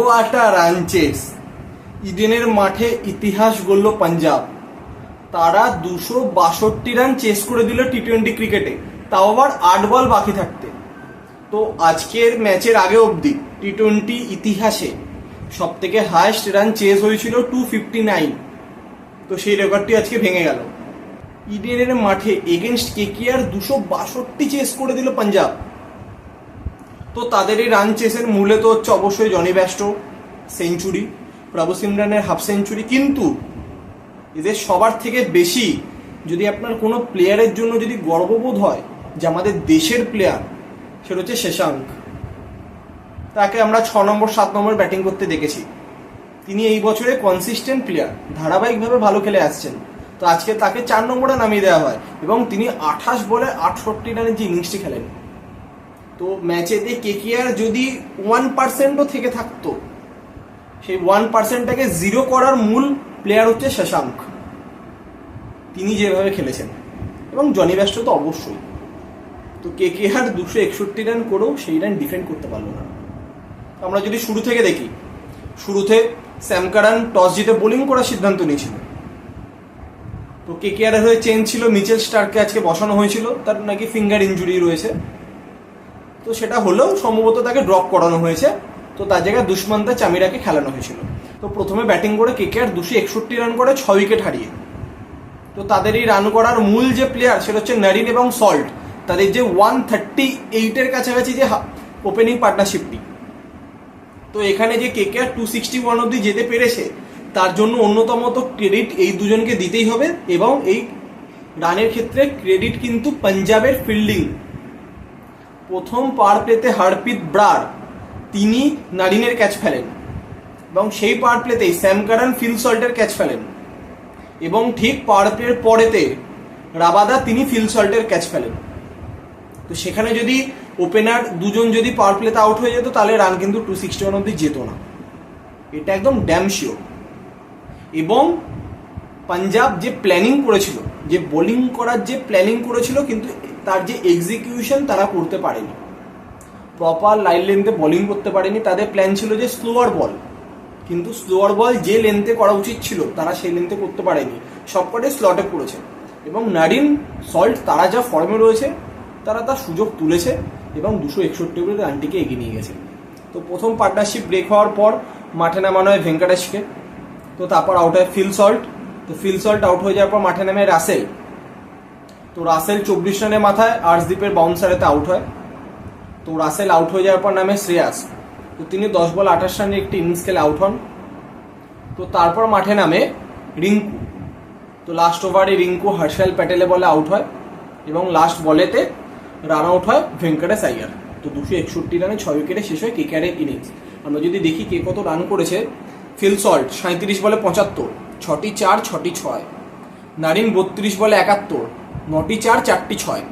হোয়াটা run chase! ইডেনের মাঠে ইতিহাস গড়ল পাঞ্জাব। তারা 262 রান চেস করে দিল টি-20 ক্রিকেটে, তাও আবার 8 বল বাকি থাকতে। তো আজকের ম্যাচের আগে অবধি টি-20 ইতিহাসে সব থেকে হায়েস্ট রান চেস হয়েছিল 259। তো সেই রেকর্ডটি আজকে ভেঙে গেল। ইডেনের মাঠে এগেনস্ট কেকেআর 262 চেস করে দিল পাঞ্জাব। তো তাদের এই রান চেসের মূলে তো হচ্ছে অবশ্যই জনি ব্যাস্টো সেঞ্চুরি, প্রভু সিমরানের হাফ সেঞ্চুরি, কিন্তু এদের সবার থেকে বেশি যদি আপনার কোনো প্লেয়ারের জন্য যদি গর্ববোধ হয় যে আমাদের দেশের প্লেয়ার, সেটা হচ্ছে শেশাঙ্ক। তাকে আমরা 6 নম্বর 7 নম্বর ব্যাটিং করতে দেখেছি। তিনি এই বছরে কনসিস্টেন্ট প্লেয়ার, ধারাবাহিকভাবে ভালো খেলে আসছেন। তো আজকে তাকে 4 নম্বরে নামিয়ে দেওয়া হয় এবং তিনি 28 বলে 68 রানের যে ইনিংসটি খেলেন। তো ম্যাচেতে কেকেআর যদি 1%ও থেকে থাকতো, সেই 1%টাকে 0 করার মূল প্লেয়ার হচ্ছে শেশাঙ্ক। তিনি যেভাবে খেলেছেন, এবং জনি ব্যাস্টো তো অবশ্যই। তো কেকেআর 261 রান করেও সেই রান ডিফেন্ড করতে পারলো না। আমরা যদি শুরু থেকে দেখি, শুরুতে স্যাম কারান টস জিতে বোলিং করার সিদ্ধান্ত নিয়েছিল। তো কেকেআর হয়ে চেঞ্জ ছিল, মিচেল স্টার্ককে আজকে বসানো হয়েছিল, তার নাকি ফিঙ্গার ইঞ্জুরি রয়েছে। তো সেটা হলেও সম্ভবত তাকে ড্রপ করানো হয়েছে। তো তার জায়গায় দুষ্মন্ত চামিরাকে খেলানো হয়েছিল। তো প্রথমে ব্যাটিং করে কেকেআর 261 রান করে 6 উইকেট হারিয়ে। তো তাদের এই রান করার মূল যে প্লেয়ার, সেটা হচ্ছে নারিন এবং সল্ট। তাদের যে 138-এর কাছাকাছি যে ওপেনিং পার্টনারশিপটি, তো এখানে যে কেকেআর 261 অব্দি যেতে পেরেছে, তার জন্য অন্যতম তো ক্রেডিট এই দুজনকে দিতেই হবে। এবং এই রানের ক্ষেত্রে ক্রেডিট কিন্তু পাঞ্জাবের ফিল্ডিং। প্রথম পাওয়ার প্লেতে হরপ্রীত ব্রার তিনি নারিনের ক্যাচ ফেলেন, এবং সেই পাওয়ার প্লেতেই স্যাম কারান ফিল সল্টের ক্যাচ ফেলেন, এবং ঠিক পাওয়ার প্লের পরেতে রাবাদা তিনি ফিল সল্টের ক্যাচ ফেলেন। তো সেখানে যদি ওপেনার দুজন যদি পাওয়ার প্লেতে আউট হয়ে যেত, তাহলে রান কিন্তু 261 অব্দি যেত না, এটা একদম ড্যাম শিওর। এবং পাঞ্জাব যে প্ল্যানিং করেছিল, যে বোলিং করার যে প্ল্যানিং করেছিল, কিন্তু তার যে এক্সিকিউশন তারা করতে পারেনি। প্রপার লাইন লেন্থে বোলিং করতে পারেনি। তাদের প্ল্যান ছিল যে স্লোয়ার বল, কিন্তু স্লোয়ার বল যে লেন্থে করা উচিত ছিল তারা সেই লেন্থে করতে পারেনি, সবকটে স্লটে পড়েছে। এবং নারিন সল্ট তারা যা ফর্মে রয়েছে, তারা তার সুযোগ তুলেছে এবং 261 রানটিকে এগিয়ে নিয়ে গেছে। তো প্রথম পার্টনারশিপ ব্রেক হওয়ার পর মাঠে নামানো হয় ভেঙ্কটেশকে। তো তারপর আউট হয় ফিল সল্ট। তো ফিল সল্ট আউট হয়ে যাওয়ার পর মাঠে নামে রাসেল। তো রাসেল 24 রানের মাথায় আর্শদীপের বাউন্সারেতে আউট হয়। তো রাসেল আউট হয়ে যাওয়ার পর নামে শ্রেয়াস। তো তিনি 10 বল 28 রানের একটি ইনিংস খেলে আউট হন। তো তারপর মাঠে নামে রিঙ্কু। তো লাস্ট ওভারে রিঙ্কু হর্ষল প্যাটেলে বলে আউট হয়, এবং লাস্ট বলেতে রান আউট হয় ভেঙ্কটেশ আইয়ার। তো 261 রানে 6 উইকেটে শেষ হয় কেকেআরের ইনিংস। আমরা যদি দেখি কে কত রান করেছে, ফিল সল্ট 37 বলে 75, 6টি 4 6টি 6। নারিন 32 বলে 71, 9টি 4 4টি 6।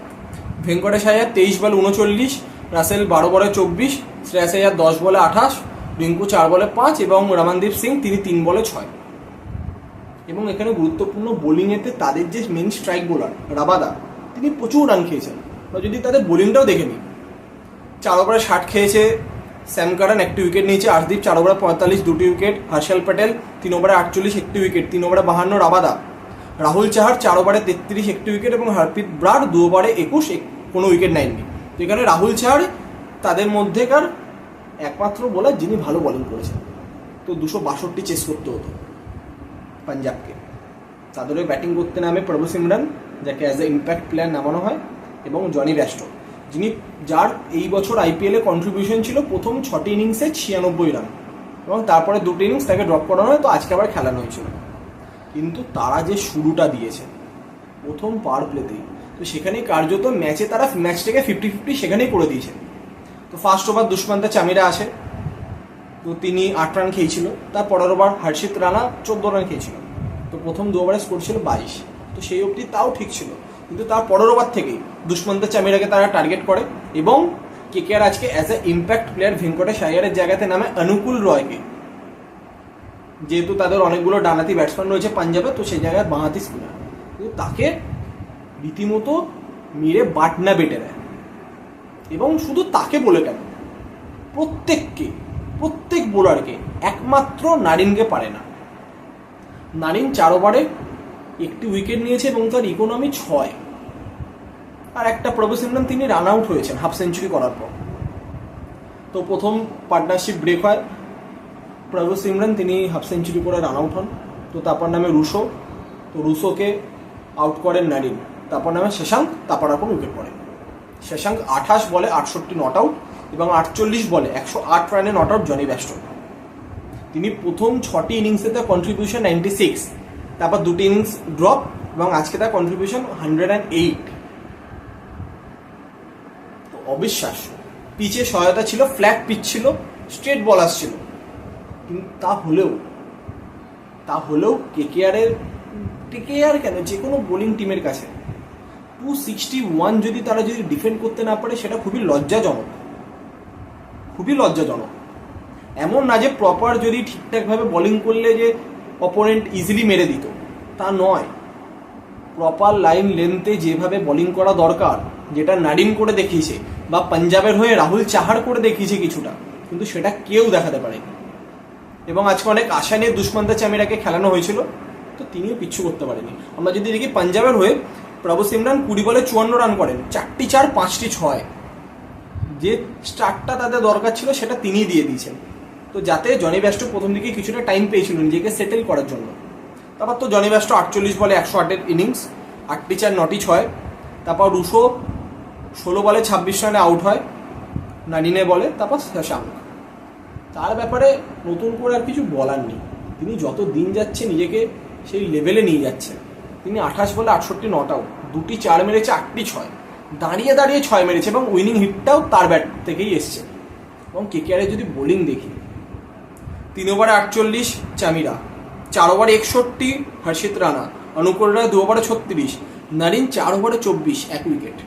ভেঙ্কটেশ আইয়ার 23 বলে 39, রাসেল 12 বলে 24, শ্রেয়াস আইয়ার 10 বলে 28, রিঙ্কু 4 বলে 5 এবং রমনদীপ সিং তিনি 3 বলে 6। এবং এখানে গুরুত্বপূর্ণ বোলিংয়েতে তাদের যে মেন স্ট্রাইক বোলার রাবাদা, তিনি প্রচুর রান খেয়েছেন। বা যদি তাদের বোলিংটাও দেখে নিই, 4 ওভারে 60 খেয়েছে স্যাম কারান, 1টি উইকেট নিয়েছে আর্শদীপ, 4 ওভারে 45 2টি উইকেট, হর্ষল প্যাটেল 3 ওভারে 48 1টি উইকেট, 3 ওভারে 52 রাবাদা, রাহুল চাহার 4 ওভারে 33 1টি উইকেট, এবং হরপ্রীত ব্রার 2 ওভারে 21 কোনো উইকেট নেননি। তো এখানে রাহুল চাহার তাদের মধ্যেকার একমাত্র বোলার যিনি ভালো বোলিং করেছেন। তো 262 চেস করতে হতো পাঞ্জাবকে। তাদেরও ব্যাটিং করতে নামে প্রভু সিমরান, যাকে অ্যাজ এ ইম্প্যাক্ট প্লেয়ার নামানো হয়, এবং জনি ব্যাস্টো, যার এই বছর আইপিএলে কন্ট্রিবিউশন ছিল প্রথম 6টি ইনিংসে 96 রান, এবং তারপরে 2টি ইনিংস তাকে ড্রপ করানো হয়। তো আজকে আবার খেলানো হয়েছিল। কিন্তু তারা যে শুরুটা দিয়েছে প্রথম পাওয়ার প্লেতেই, তো সেখানেই কার্যত ম্যাচে তারা ম্যাচটাকে 50-50 সেখানেই করে দিয়েছে। তো ফার্স্ট ওভার দুষ্মন্ত চামিরা আসে, তো তিনি 8 রান খেয়েছিল। তার পরের ওভার হর্ষিত রানা 14 রান খেয়েছিল। তো প্রথম 2 ওভারে স্কোর ছিল 22। তো সেই অবধি তাও ঠিক ছিল, কিন্তু তার পরের ওভার থেকেই দুষ্মন্ত চামিরাকে তারা টার্গেট করে, এবং কেকেআর আজকে as a impact player Venkatesh আইয়ারের জায়গাতে নামে অনুকূল রয়কে। যেহেতু তাদের অনেকগুলো ডানাতি ব্যাটসম্যান রয়েছে পাঞ্জাবে, তো সেই জায়গায় বাঁহাতি স্পিনার, কিন্তু তাকে রীতিমতো মেরে বাটনা বেটে দেয়। এবং শুধু তাকে বলে কেন, প্রত্যেককে প্রত্যেক বোলারকে, একমাত্র নারিনকে পারে না। নারিন 4 ওভারে একটি উইকেট নিয়েছে এবং তার ইকোনমি 6। আর একটা প্রভু সিমরন, তিনি রান আউট হয়েছেন হাফ সেঞ্চুরি করার পর। তো প্রথম পার্টনারশিপ ব্রেক হয়, প্রভু সিমরন তিনি হাফ সেঞ্চুরি করে রান আউট হন। তো তারপর নামে রুশো, তো রুশোকে আউট করেন নারিন। তারপর নামে শেশাঙ্ক, তারপর আর কোনো উইকেট পড়ে। শেশাঙ্ক 28 বলে 68 নট আউট এবং 48 বলে 108 রানে নট আউট জনি ব্যাস্টো। তিনি প্রথম 6টি ইনিংসে তার কন্ট্রিবিউশন 96, তারপর 2টি ইনিংস ড্রপ এবং আজকে তার কন্ট্রিবিউশন 108। তো অবিশ্বাস্য। পিচে সহায়তা ছিল, ফ্ল্যাট পিচ ছিল, স্ট্রেট বল আসছিল, কিন্তু তা হলেও কেকেআর কেন, যে কোনো বোলিং টিমের কাছে 261 যদি তারা যদি ডিফেন্ড করতে না পারে, সেটা খুবই লজ্জাজনক। এমন না যে প্রপার যদি ঠিকঠাকভাবে বোলিং করলে যে অপোনেন্ট ইজিলি মেরে দিত, তা নয়। প্রপার লাইন লেন্থে যেভাবে বোলিং করা দরকার, যেটা নারিন করে দেখিয়েছে বা পাঞ্জাবের হয়ে রাহুল চাহার করে দেখিয়েছে কিছুটা, কিন্তু সেটা কেউ দেখাতে পারেনি। এবং আজকে অনেক আশা নিয়ে দুষ্মন্ত চামিরাকে খেলানো হয়েছিল, তো তিনিও কিচ্ছু করতে পারেনি। আমরা যদি দেখি পাঞ্জাবের হয়ে প্রভু সিমরন 20 বলে 54 রান করেন, 4টি 4, 5টি 6। যে স্টার্টটা তাদের দরকার ছিল সেটা তিনিই দিয়ে দিয়েছেন। তো যাতে জনি ব্যাস্টো প্রথম দিকে কিছুটা টাইম পেয়েছিল নিজেকে সেটেল করার জন্য। তারপর তো জনি ব্যাস্টো 48 বলে 108 ইনিংস, 8টি 4, 9টি 6। তারপর রুশো 16 বলে 26 রানে আউট হয় নারিনে বলে। তারপর শেশাঙ্ক, তার ব্যাপারে নতুন করে আর কিছু বলার নেই। তিনি যত দিন যাচ্ছে নিজেকে সেই লেভেলে নিয়ে যাচ্ছেন। তিনি 28 বলে 68 নট আউট, 2টি 4 মেরেছে, 8টি 6, দাঁড়িয়ে 6 মেরেছে এবং উইনিং হিটটাও তার ব্যাট থেকেই এসছে। এবং কেকেআরে যদি বোলিং দেখি, 3 ওভারে 48 চামিরা, 4 ওভারে 61 হর্ষিত রানা, অনুকূল রায় 2 ওভারে 36, নারিন 4 ওভারে 24 1 উইকেট,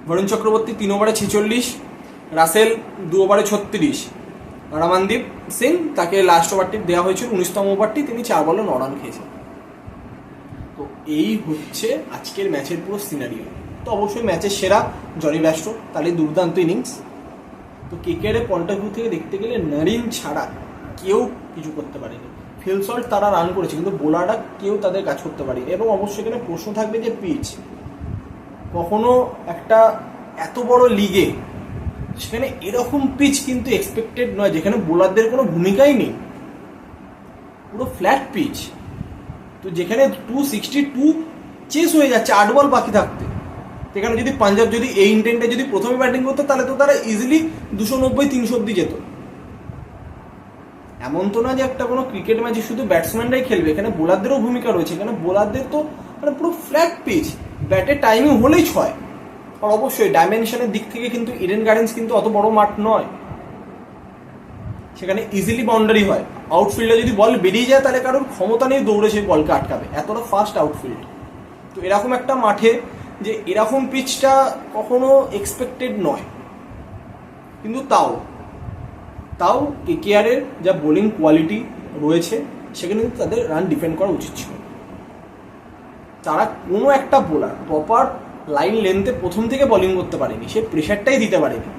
বরুণ চক্রবর্তী 3 ওভারে 46, রাসেল 2 ওভারে 36, রমনদীপ সিং তাকে লাস্ট ওভারটি দেওয়া হয়েছিল 19তম ওভারটি, তিনি 4 বলে 9 রান খেয়েছেন। তো এই হচ্ছে আজকের ম্যাচের পুরো সিনারিও। তো অবশ্যই ম্যাচের সেরা জনি ব্যাস্টো, তাহলে দুর্দান্ত ইনিংস। তো কেকেআর এর পয়েন্ট অফ ভিউ থেকে দেখতে গেলে নারিন ছাড়া কেউ কিছু করতে পারেনি। ফিল সল্ট তারা রান করেছে, কিন্তু বোলাররা কেউ তাদের কাজ করতে পারেনি। এবং অবশ্যই এখানে প্রশ্ন থাকবে যে পিচ, কখনো একটা এত বড় লিগে সেখানে এরকম পিচ কিন্তু এক্সপেক্টেড নয়, যেখানে বোলারদের কোনো ভূমিকাই নেই, পুরো ফ্ল্যাট পিচ। তো যেখানে 262 চেস হয়ে যাচ্ছে 8 বল বাকি থাকতে, সেখানে যদি পাঞ্জাব যদি এই ইন্টেন্টে যদি প্রথমে ব্যাটিং করতো, তাহলে তো তারা ইজিলি 290-300 অব্দি যেত। এমন তো না যে একটা কোনো ক্রিকেট ম্যাচে শুধু ব্যাটসম্যানরাই খেলবে, এখানে বোলারদেরও ভূমিকা রয়েছে। এখানে বোলারদের তো মানে পুরো ফ্ল্যাট পিচ, ব্যাটের টাইমিং হলেই 6। আর অবশ্যই ডাইমেনশনের দিক থেকে কিন্তু ইডেন গার্ডেন্স কিন্তু অত বড় মাঠ নয়, সেখানে ইজিলি বাউন্ডারি হয়। আউটফিল্ডে যদি বল বেরিয়ে যায়, তাহলে কারোর ক্ষমতা নেই দৌড়ে সেই বলকে আটকাবে, এতটা ফাস্ট আউটফিল্ড। তো এরকম একটা মাঠে যে এরকম পিচটা কখনো এক্সপেক্টেড নয়, কিন্তু তাও কেকেআরের যা বোলিং কোয়ালিটি রয়েছে, সেখানে কিন্তু তাদের রান ডিফেন্ড করা উচিত ছিল। তারা কোনো একটা বোলার প্রপার লাইন লেন্থে প্রথম থেকে বোলিং করতে পারেনি, সে প্রেশারটাই দিতে পারেনি।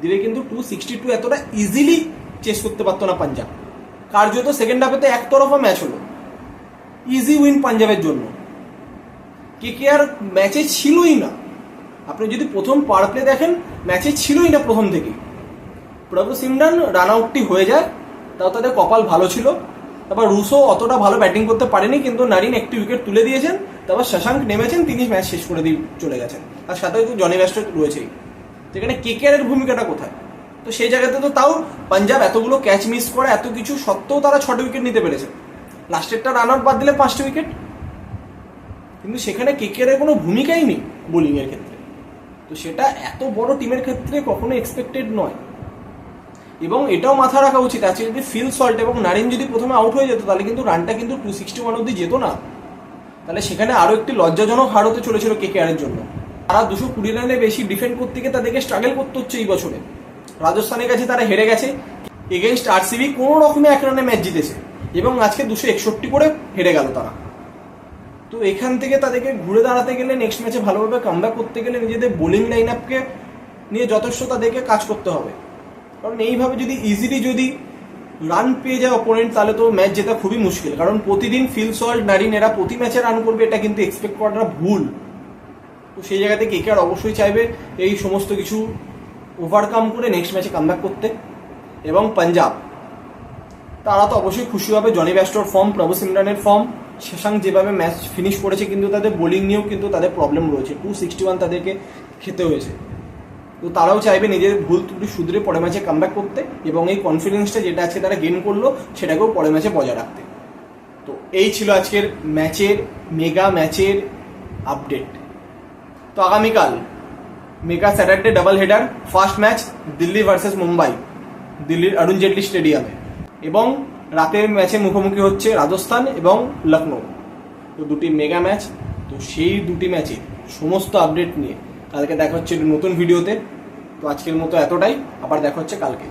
দিলে কিন্তু 262 এতটা ইজিলি চেস করতে পারতো না পাঞ্জাব। কার্যত সেকেন্ড হাফে তো একতরফা ম্যাচ হলো, ইজি উইন পাঞ্জাবের জন্য। কেকেআর ম্যাচে ছিলই না। আপনি যদি প্রথম পাওয়ার প্লে দেখেন, ম্যাচে ছিলই না প্রথম থেকেই। প্রভু সিমরন রান আউটটি হয়ে যায়, তাও তাদের কপাল ভালো ছিল। তারপর রুশো অতটা ভালো ব্যাটিং করতে পারেনি, কিন্তু নারিন একটি উইকেট তুলে দিয়েছেন। তারপর শশাঙ্ক নেমেছেন, তিনি ম্যাচ শেষ করে দিয়ে চলে গেছেন। আর সাথে তো জনি ব্যাস্টো রয়েছেই। সেখানে কেকেআর এর ভূমিকাটা কোথায়? তো সেই জায়গাতে তো তাও পাঞ্জাব এতগুলো ক্যাচ মিস করে, এত কিছু সত্ত্বেও তারা 6টি উইকেট নিতে পেরেছে। লাস্টেরটা রান আউট বাদ দিলে 5টি উইকেট, কিন্তু সেখানে কেকেআর এর কোনো ভূমিকাই নেই বোলিং এর ক্ষেত্রে। তো সেটা এত বড় টিমের ক্ষেত্রে কখনো এক্সপেক্টেড নয়। এবং এটাও মাথা রাখা উচিত আছে, যদি ফিল সল্ট এবং নারিন যদি প্রথমে আউট হয়ে যেত, তাহলে কিন্তু রানটা কিন্তু 261 অব্দি যেত না। তাহলে সেখানে আরো একটি লজ্জাজনক হার হতে চলেছিল কেকেআর এর জন্য। তারা 220 রানে বেশি ডিফেন্ড করতে গিয়ে তাদেরকে স্ট্রাগল করতে হচ্ছে এই বছরে। রাজস্থানের কাছে তারা হেরে গেছে, এগেইনস্ট আরসিবি কোনো রকমে 1 রানে ম্যাচ জিতেছে, এবং আজকে 261 করে হেরে গেল তারা। তো এখান থেকে তাদেরকে ঘুরে দাঁড়াতে গেলে, নেক্সট ম্যাচে ভালোভাবে কামব্যাক করতে গেলে নিজেদের বোলিং লাইন আপকে নিয়ে যথেষ্ট তাদেরকে কাজ করতে হবে। কারণ এইভাবে যদি ইজিলি যদি রান পেয়ে যায় অপোনেন্ট, তাহলে তো ম্যাচ জেতা খুবই মুশকিল। কারণ প্রতিদিন ফিল সল্ট, নারিন এরা প্রতি ম্যাচে রান করবে, এটা কিন্তু এক্সপেক্ট করাটা ভুল। তো সেই জায়গাতে কেকেআর অবশ্যই চাইবে এই সমস্ত কিছু ওভারকাম করে নেক্সট ম্যাচে কামব্যাক করতে। এবং পাঞ্জাব, তারা তো অবশ্যই খুশি হবে। জনি ব্যাস্টোর ফর্ম, প্রভু সিমরানের ফর্ম, শেষাঙ্ক যেভাবে ম্যাচ ফিনিশ করেছে, কিন্তু তাদের বোলিং নিয়েও কিন্তু তাদের প্রবলেম রয়েছে। 261 তাদেরকে খেতে হয়েছে। তো তারাও চাইবে নিজের ভুল ত্রুটি শুধরে পরের ম্যাচে কামব্যাক করতে এবং এই কনফিডেন্সটা যেটা আজকে তারা গেইন করলো সেটাকেও পরের ম্যাচে বজায় রাখতে। তো এই ছিল আজকের ম্যাচের মেগা ম্যাচের আপডেট। তো আগামীকাল mega Saturday double header, first match Delhi versus Mumbai, দিল্লির অরুণ জেটলি স্টেডিয়ামে। এবং রাতের ম্যাচে মুখোমুখি হচ্ছে রাজস্থান এবং লখনৌ। তো দুটি মেগা ম্যাচ। তো সেই দুটি ম্যাচে সমস্ত আপডেট নিয়ে কালকে দেখা হচ্ছে নতুন ভিডিওতে। তো আজকের মতো এতটাই, আবার দেখা হচ্ছে কালকে।